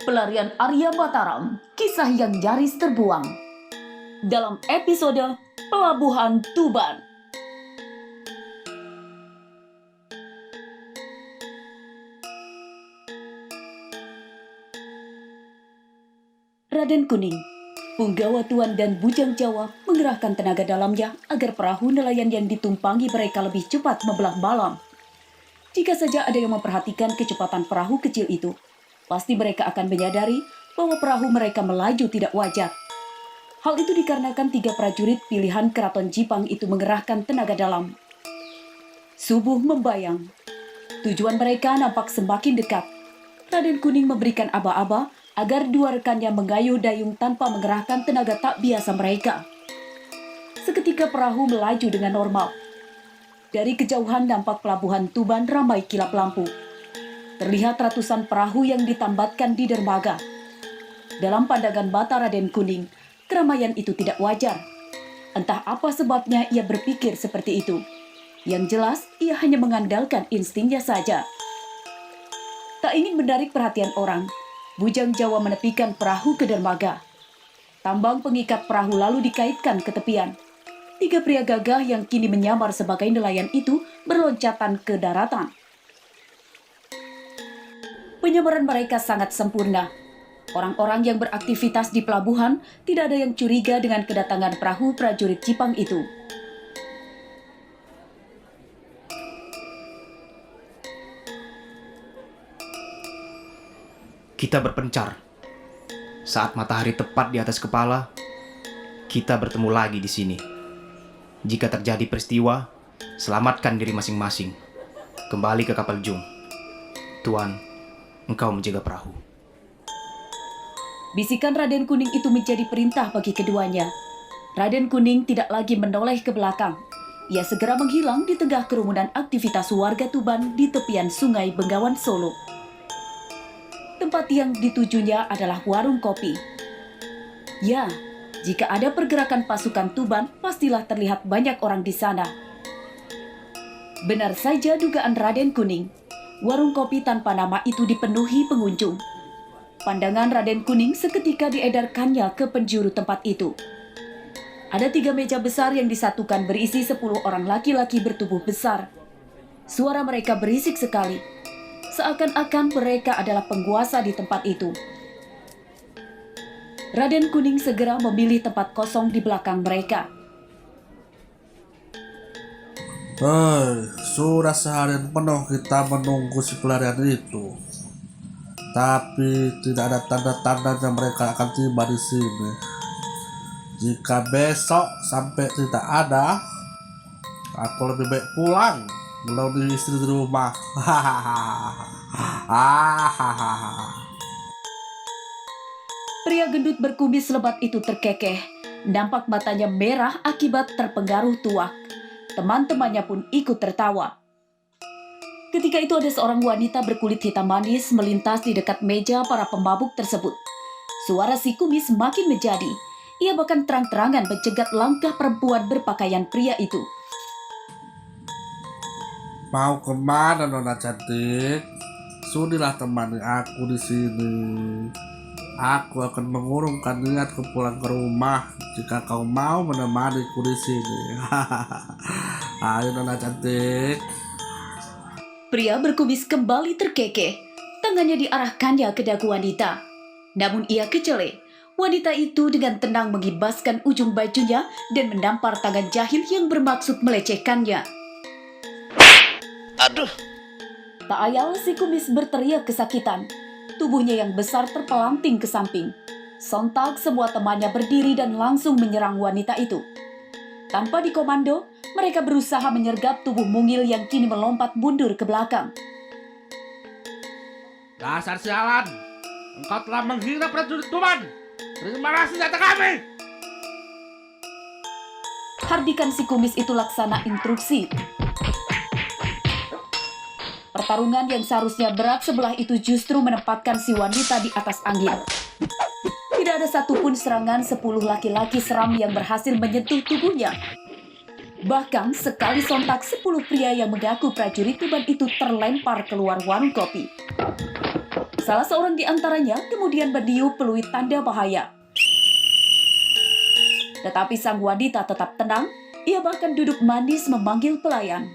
Pelarian Arya Mataram, kisah yang nyaris terbuang. Dalam episode Pelabuhan Tuban. Raden Kuning, punggawa Tuan dan Bujang Jawa mengerahkan tenaga dalamnya agar perahu nelayan yang ditumpangi mereka lebih cepat membelah malam. Jika saja ada yang memperhatikan kecepatan perahu kecil itu, pasti mereka akan menyadari bahwa perahu mereka melaju tidak wajar. Hal itu dikarenakan 3 prajurit pilihan Keraton Jipang itu mengerahkan tenaga dalam. Subuh membayang. Tujuan mereka nampak semakin dekat. Raden Kuning memberikan aba-aba agar 2 rekannya mengayuh dayung tanpa mengerahkan tenaga tak biasa mereka. Seketika perahu melaju dengan normal. Dari kejauhan nampak pelabuhan Tuban ramai kilap lampu. Terlihat ratusan perahu yang ditambatkan di dermaga. Dalam pandangan mata Raden Kuning, keramaian itu tidak wajar. Entah apa sebabnya ia berpikir seperti itu. Yang jelas, ia hanya mengandalkan instingnya saja. Tak ingin menarik perhatian orang, Bujang Jawa menepikan perahu ke dermaga. Tambang pengikat perahu lalu dikaitkan ke tepian. 3 pria gagah yang kini menyamar sebagai nelayan itu berloncatan ke daratan. Penyamaran mereka sangat sempurna. Orang-orang yang beraktivitas di pelabuhan tidak ada yang curiga dengan kedatangan perahu prajurit Jipang itu. Kita berpencar. Saat matahari tepat di atas kepala, kita bertemu lagi di sini. Jika terjadi peristiwa, selamatkan diri masing-masing. Kembali ke kapal Jung. Tuan, engkau menjaga perahu. Bisikan Raden Kuning itu menjadi perintah bagi keduanya. Raden Kuning tidak lagi menoleh ke belakang. Ia segera menghilang di tengah kerumunan aktivitas warga Tuban di tepian Sungai Bengawan Solo. Tempat yang ditujunya adalah warung kopi. Ya, jika ada pergerakan pasukan Tuban, pastilah terlihat banyak orang di sana. Benar saja dugaan Raden Kuning. Warung kopi tanpa nama itu dipenuhi pengunjung. Pandangan Raden Kuning seketika diedarkannya ke penjuru tempat itu. Ada 3 meja besar yang disatukan berisi 10 orang laki-laki bertubuh besar. Suara mereka berisik sekali. Seakan-akan mereka adalah penguasa di tempat itu. Raden Kuning segera memilih tempat kosong di belakang mereka. Sudah seharian penuh kita menunggu si pelarian itu. Tapi tidak ada tanda-tandanya mereka akan tiba di sini. Jika besok sampai tidak ada, aku lebih baik pulang, melalui istri di rumah. Pria gendut berkumis lebat itu terkekeh. Nampak matanya merah akibat terpengaruh tuak. Teman-temannya pun ikut tertawa. Ketika itu ada seorang wanita berkulit hitam manis melintas di dekat meja para pemabuk tersebut. Suara si kumis makin menjadi. Ia bahkan terang-terangan mencegat langkah perempuan berpakaian pria itu. Mau kemana Nona cantik? Sudilah temani aku di sini. Aku akan mengurungkan niatku pulang ke rumah jika kau mau menemaniku di sini. Ayo Nona cantik. Pria berkumis kembali terkekeh. Tangannya diarahkannya ke dagu wanita. Namun ia kecele. Wanita itu dengan tenang mengibaskan ujung bajunya dan menampar tangan jahil yang bermaksud melecehkannya. Aduh! Tak ayal si kumis berteriak kesakitan. Tubuhnya yang besar terpelanting ke samping. Sontak semua temannya berdiri dan langsung menyerang wanita itu. Tanpa dikomando, mereka berusaha menyergap tubuh mungil yang kini melompat mundur ke belakang. Dasar sialan, engkau telah menghina prajurit Tuban. Terimalah senjata kami. Hardikan si kumis itu laksana instruksi. Pertarungan yang seharusnya berat sebelah itu justru menempatkan si wanita di atas angin. Tidak ada satupun serangan 10 laki-laki seram yang berhasil menyentuh tubuhnya. Bahkan sekali sontak 10 pria yang mengaku prajurit Tuban itu terlempar keluar warung kopi. Salah seorang di antaranya kemudian berniup peluit tanda bahaya. Tetapi sang wanita tetap tenang, ia bahkan duduk manis memanggil pelayan.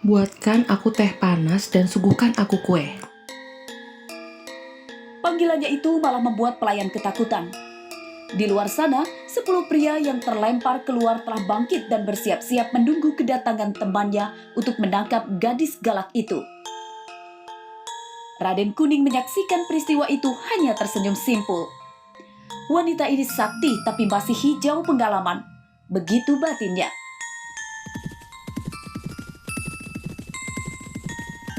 Buatkan aku teh panas dan suguhkan aku kue. Panggilannya itu malah membuat pelayan ketakutan. Di luar sana, 10 pria yang terlempar keluar telah bangkit dan bersiap-siap menunggu kedatangan temannya untuk menangkap gadis galak itu. Raden Kuning menyaksikan peristiwa itu hanya tersenyum simpul. Wanita ini sakti tapi masih hijau pengalaman. Begitu batinnya.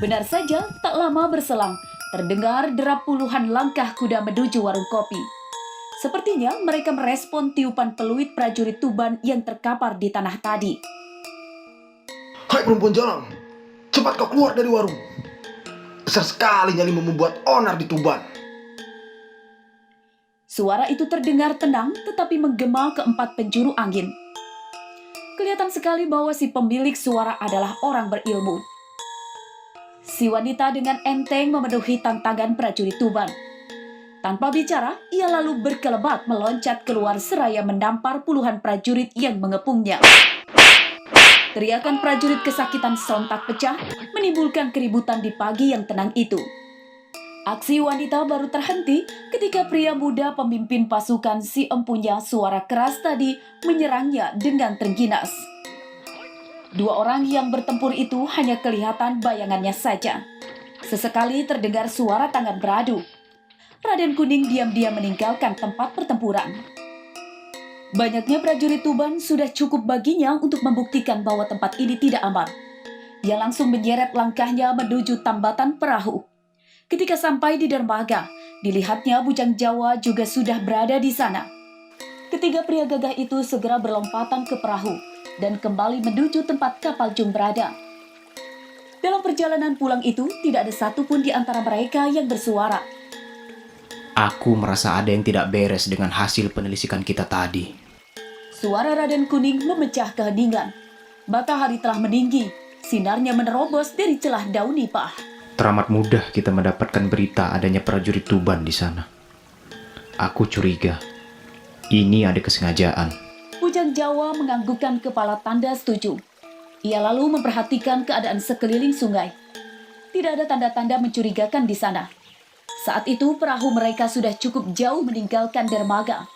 Benar saja, tak lama berselang, terdengar derap puluhan langkah kuda menuju warung kopi. Sepertinya mereka merespon tiupan peluit prajurit Tuban yang terkapar di tanah tadi. Hai perempuan jalang, cepat kau keluar dari warung. Besar sekali nyalimu membuat onar di Tuban. Suara itu terdengar tenang tetapi menggema ke 4 penjuru angin. Kelihatan sekali bahwa si pemilik suara adalah orang berilmu. Si wanita dengan enteng memenuhi tantangan prajurit Tuban. Tanpa bicara, ia lalu berkelebat meloncat keluar seraya menampar puluhan prajurit yang mengepungnya. Teriakan prajurit kesakitan sontak pecah, menimbulkan keributan di pagi yang tenang itu. Aksi wanita baru terhenti ketika pria muda pemimpin pasukan si empunya suara keras tadi menyerangnya dengan terengginas. 2 orang yang bertempur itu hanya kelihatan bayangannya saja. Sesekali terdengar suara tangan beradu. Raden Kuning diam-diam meninggalkan tempat pertempuran. Banyaknya prajurit Tuban sudah cukup baginya untuk membuktikan bahwa tempat ini tidak aman. Ia langsung menyeret langkahnya menuju tambatan perahu. Ketika sampai di dermaga, dilihatnya bujang Jawa juga sudah berada di sana. Ketiga pria gagah itu segera berlompatan ke perahu dan kembali menuju tempat kapal Jung berada. Dalam perjalanan pulang itu, tidak ada satupun di antara mereka yang bersuara. Aku merasa ada yang tidak beres dengan hasil penelitikan kita tadi. Suara Raden Kuning memecah keheningan. Matahari telah meninggi, sinarnya menerobos dari celah daun nipah. Teramat mudah kita mendapatkan berita adanya prajurit Tuban di sana. Aku curiga, ini ada kesengajaan. Bujang Jawa menganggukkan kepala tanda setuju. Ia lalu memperhatikan keadaan sekeliling sungai. Tidak ada tanda-tanda mencurigakan di sana. Saat itu perahu mereka sudah cukup jauh meninggalkan dermaga.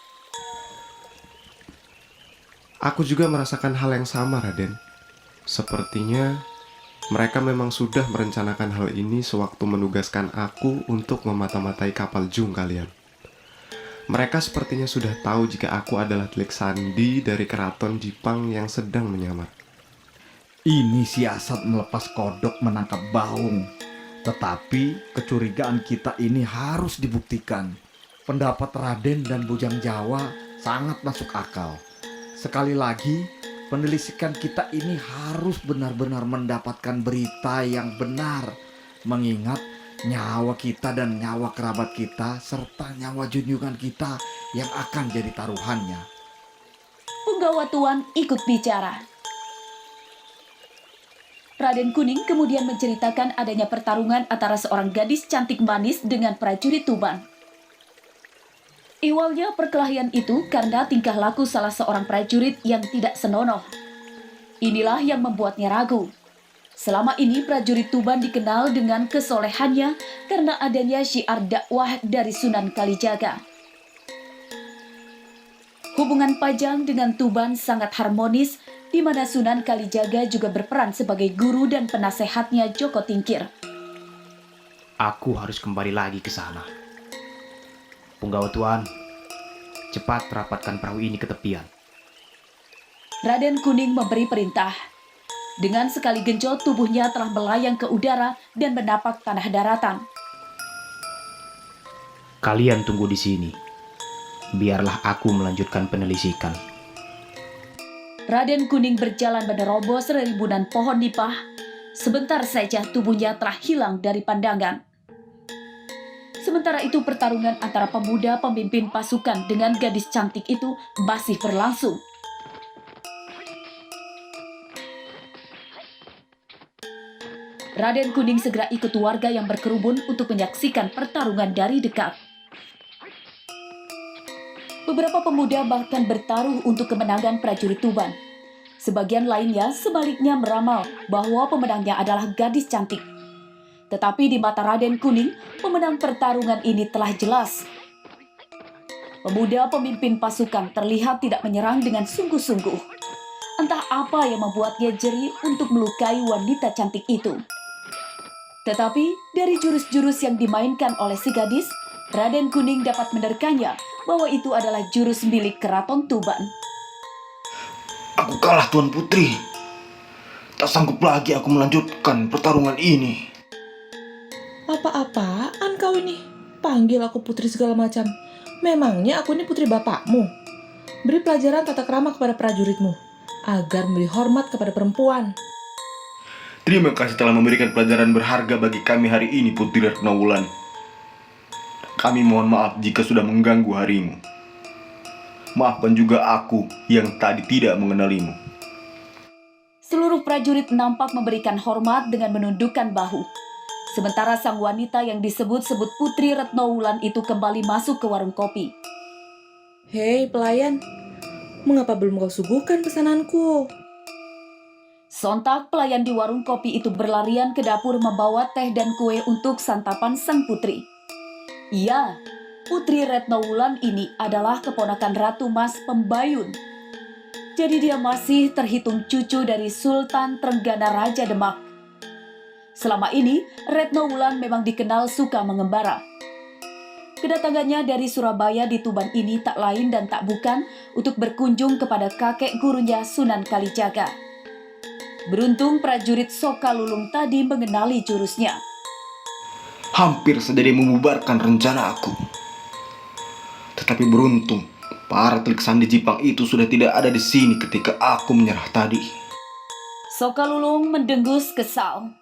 Aku juga merasakan hal yang sama, Raden. Sepertinya mereka memang sudah merencanakan hal ini sewaktu menugaskan aku untuk memata-matai kapal Jung kalian. Mereka sepertinya sudah tahu jika aku adalah telik sandi dari keraton Jipang yang sedang menyamar. Ini siasat melepas kodok menangkap baung. Tetapi kecurigaan kita ini harus dibuktikan. Pendapat Raden dan Bujang Jawa sangat masuk akal. Sekali lagi, penelusuran kita ini harus benar-benar mendapatkan berita yang benar. Mengingat nyawa kita dan nyawa kerabat kita serta nyawa junjungan kita yang akan jadi taruhannya. Punggawa Tuan ikut bicara. Raden Kuning kemudian menceritakan adanya pertarungan antara seorang gadis cantik manis dengan prajurit Tuban. Iwalnya perkelahian itu karena tingkah laku salah seorang prajurit yang tidak senonoh. Inilah yang membuatnya ragu. Selama ini prajurit Tuban dikenal dengan kesolehannya karena adanya syiar dakwah dari Sunan Kalijaga. Hubungan Pajang dengan Tuban sangat harmonis, di mana Sunan Kalijaga juga berperan sebagai guru dan penasehatnya Joko Tingkir. Aku harus kembali lagi ke sana. Punggawa Tuan, cepat rapatkan perahu ini ke tepian. Raden Kuning memberi perintah. Dengan sekali genjot tubuhnya telah melayang ke udara dan menapak tanah daratan. Kalian tunggu di sini. Biarlah aku melanjutkan penelusuran. Raden Kuning berjalan menerobos ribunan pohon nipah. Sebentar saja tubuhnya telah hilang dari pandangan. Sementara itu pertarungan antara pemuda pemimpin pasukan dengan gadis cantik itu masih berlangsung. Raden Kuning segera ikut warga yang berkerumun untuk menyaksikan pertarungan dari dekat. Beberapa pemuda bahkan bertaruh untuk kemenangan prajurit Tuban. Sebagian lainnya sebaliknya meramal bahwa pemenangnya adalah gadis cantik. Tetapi di mata Raden Kuning, pemenang pertarungan ini telah jelas. Pemuda pemimpin pasukan terlihat tidak menyerang dengan sungguh-sungguh. Entah apa yang membuatnya jeri untuk melukai wanita cantik itu. Tetapi dari jurus-jurus yang dimainkan oleh si gadis, Raden Kuning dapat menerkanya bahwa itu adalah jurus milik Keraton Tuban. Aku kalah, Tuan Putri. Tak sanggup lagi aku melanjutkan pertarungan ini. Apa-apaan kau ini? Panggil aku putri segala macam. Memangnya aku ini putri bapakmu? Beri pelajaran tata krama kepada prajuritmu, agar memberi hormat kepada perempuan. Terima kasih telah memberikan pelajaran berharga bagi kami hari ini, Putri Retnowulan. Kami mohon maaf jika sudah mengganggu harimu. Maafkan juga aku yang tadi tidak mengenalimu. Seluruh prajurit nampak memberikan hormat dengan menundukkan bahu. Sementara sang wanita yang disebut-sebut Putri Retnowulan itu kembali masuk ke warung kopi. Hei pelayan, mengapa belum kau suguhkan pesananku? Sontak pelayan di warung kopi itu berlarian ke dapur membawa teh dan kue untuk santapan sang putri. Iya, Putri Retnowulan ini adalah keponakan Ratu Mas Pembayun. Jadi dia masih terhitung cucu dari Sultan Trenggana Raja Demak. Selama ini, Retnowulan memang dikenal suka mengembara. Kedatangannya dari Surabaya di Tuban ini tak lain dan tak bukan untuk berkunjung kepada kakek gurunya Sunan Kalijaga. Beruntung prajurit Sokalulung tadi mengenali jurusnya. Hampir saja dia membubarkan rencana aku. Tetapi beruntung, para telik sandi Jipang itu sudah tidak ada di sini ketika aku menyerah tadi. Sokalulung mendengus kesal.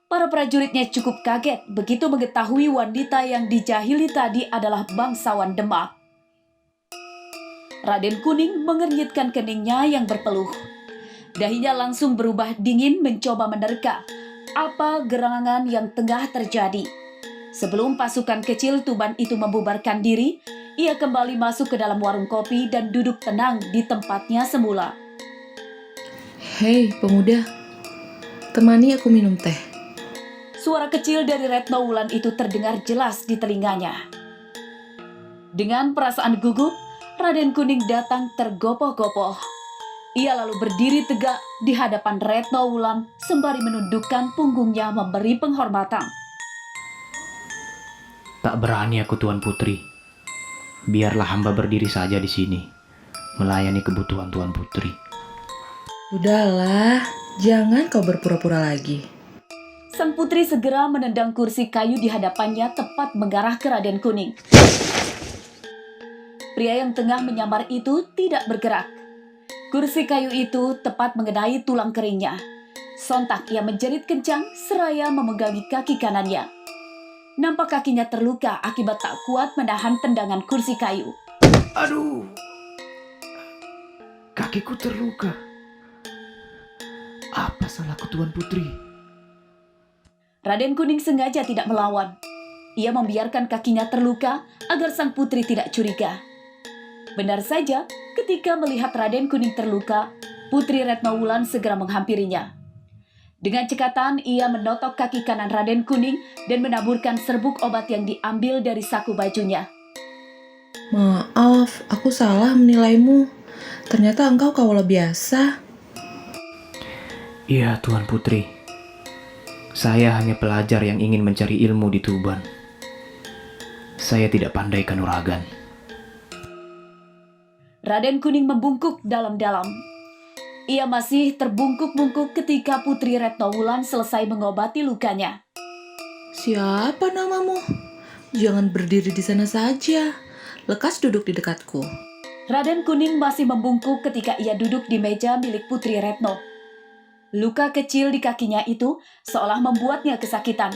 Para prajuritnya cukup kaget begitu mengetahui wanita yang dijahili tadi adalah bangsawan Demak. Raden Kuning mengernyitkan keningnya yang berpeluh. Dahinya langsung berubah dingin mencoba menerka apa gerangan yang tengah terjadi. Sebelum pasukan kecil Tuban itu membubarkan diri, ia kembali masuk ke dalam warung kopi dan duduk tenang di tempatnya semula. Hei pemuda, temani aku minum teh. Suara kecil dari Retnowulan itu terdengar jelas di telinganya. Dengan perasaan gugup, Raden Kuning datang tergopoh-gopoh. Ia lalu berdiri tegak di hadapan Retnowulan sembari menundukkan punggungnya memberi penghormatan. Tak berani aku, Tuan Putri. Biarlah hamba berdiri saja di sini, melayani kebutuhan Tuan Putri. Udahlah, jangan kau berpura-pura lagi. Sang putri segera menendang kursi kayu di hadapannya tepat mengarah ke Raden Kuning. Pria yang tengah menyamar itu tidak bergerak. Kursi kayu itu tepat mengenai tulang keringnya. Sontak ia menjerit kencang seraya memegangi kaki kanannya. Nampak kakinya terluka akibat tak kuat menahan tendangan kursi kayu. Aduh, kakiku terluka. Apa salahku, Tuan Putri? Raden Kuning sengaja tidak melawan. Ia membiarkan kakinya terluka agar sang putri tidak curiga. Benar saja, ketika melihat Raden Kuning terluka, Putri Retnowulan segera menghampirinya. Dengan cekatan, ia menotok kaki kanan Raden Kuning dan menaburkan serbuk obat yang diambil dari saku bajunya. Maaf, aku salah menilaimu. Ternyata engkau kawula biasa. Iya, Tuan Putri. Saya hanya pelajar yang ingin mencari ilmu di Tuban. Saya tidak pandai kanuragan. Raden Kuning membungkuk dalam-dalam. Ia masih terbungkuk-bungkuk ketika Putri Retnowulan selesai mengobati lukanya. Siapa namamu? Jangan berdiri di sana saja. Lekas duduk di dekatku. Raden Kuning masih membungkuk ketika ia duduk di meja milik Putri Retno. Luka kecil di kakinya itu seolah membuatnya kesakitan.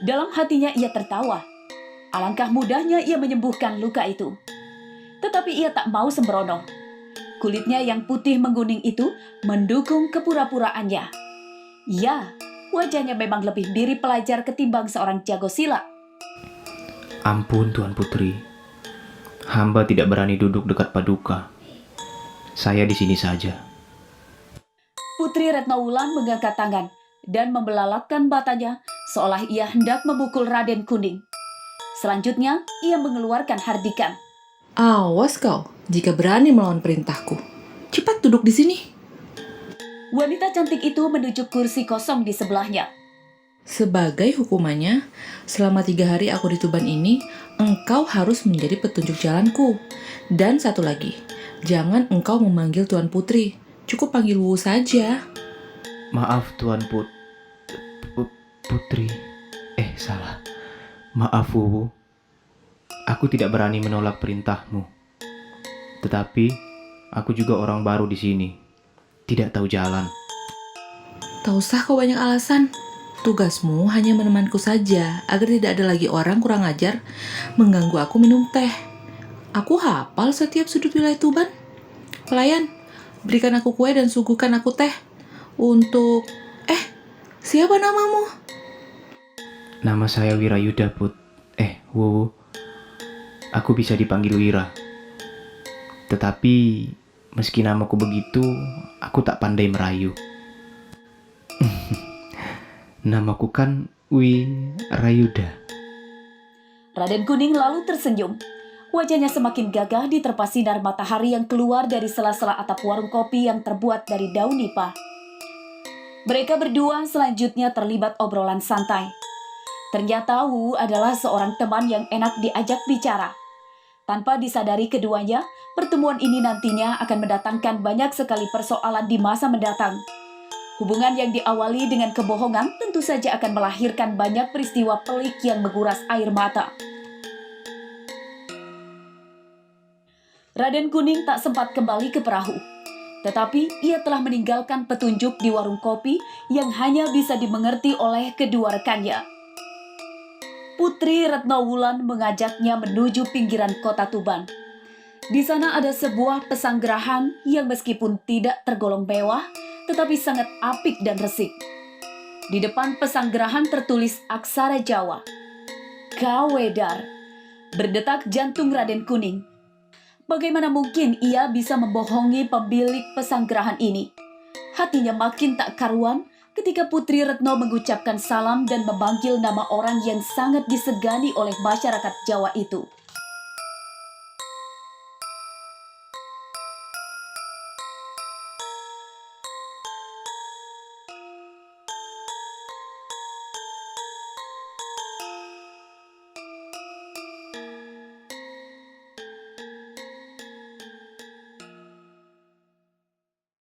Dalam hatinya ia tertawa. Alangkah mudahnya ia menyembuhkan luka itu. Tetapi ia tak mau sembrono. Kulitnya yang putih mengguning itu mendukung kepura-puraannya. Ya, Wajahnya memang lebih mirip pelajar ketimbang seorang jago silat. Ampun Tuan Putri, hamba tidak berani duduk dekat Paduka. Saya di sini saja. Putri Retnawulan mengangkat tangan dan membelalakkan matanya seolah ia hendak memukul Raden Kuning. Selanjutnya, ia mengeluarkan hardikan. Awas kau jika berani melawan perintahku. Cepat duduk di sini. Wanita cantik itu menuju kursi kosong di sebelahnya. Sebagai hukumannya, selama 3 hari aku di Tuban ini, engkau harus menjadi petunjuk jalanku. Dan satu lagi, jangan engkau memanggil Tuan Putri. Cukup panggil Wu saja. Maaf Tuan Putri. Salah. Maaf Wuwu. Aku tidak berani menolak perintahmu. Tetapi, aku juga orang baru di sini. Tidak tahu jalan. Tak usah kau banyak alasan. Tugasmu hanya menemanku saja, agar tidak ada lagi orang kurang ajar mengganggu aku minum teh. Aku hafal setiap sudut wilayah Tuban. Pelayan, berikan aku kue dan suguhkan aku teh. Untuk... siapa namamu? Nama saya Wirayuda Wuwu. Aku bisa dipanggil Wira. Tetapi, meski namaku begitu, aku tak pandai merayu. Namaku kan Wirayuda. Raden Kuning lalu tersenyum. Wajahnya semakin gagah diterpa sinar matahari yang keluar dari sela-sela atap warung kopi yang terbuat dari daun nipah. Mereka berdua selanjutnya terlibat obrolan santai. Ternyata Wu adalah seorang teman yang enak diajak bicara. Tanpa disadari keduanya, pertemuan ini nantinya akan mendatangkan banyak sekali persoalan di masa mendatang. Hubungan yang diawali dengan kebohongan tentu saja akan melahirkan banyak peristiwa pelik yang menguras air mata. Raden Kuning tak sempat kembali ke perahu. Tetapi ia telah meninggalkan petunjuk di warung kopi yang hanya bisa dimengerti oleh kedua rekannya. Putri Retnawulan mengajaknya menuju pinggiran kota Tuban. Di sana ada sebuah pesanggerahan yang meskipun tidak tergolong mewah, tetapi sangat apik dan resik. Di depan pesanggerahan tertulis aksara Jawa, Kawedar. Berdetak jantung Raden Kuning. Bagaimana mungkin ia bisa membohongi pemilik pesanggerahan ini? Hatinya makin tak karuan ketika Putri Retno mengucapkan salam dan memanggil nama orang yang sangat disegani oleh masyarakat Jawa itu.